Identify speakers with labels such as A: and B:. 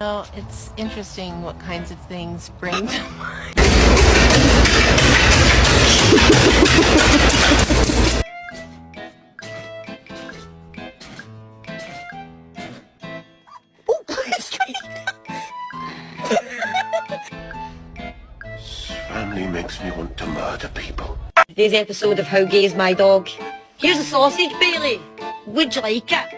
A: Well, it's interesting what kinds of things bring to mind. Oh, please.
B: Family makes me want to murder people.
C: Today's episode of How Gay Is My Dog. Here's a sausage, Bailey. Would you like it?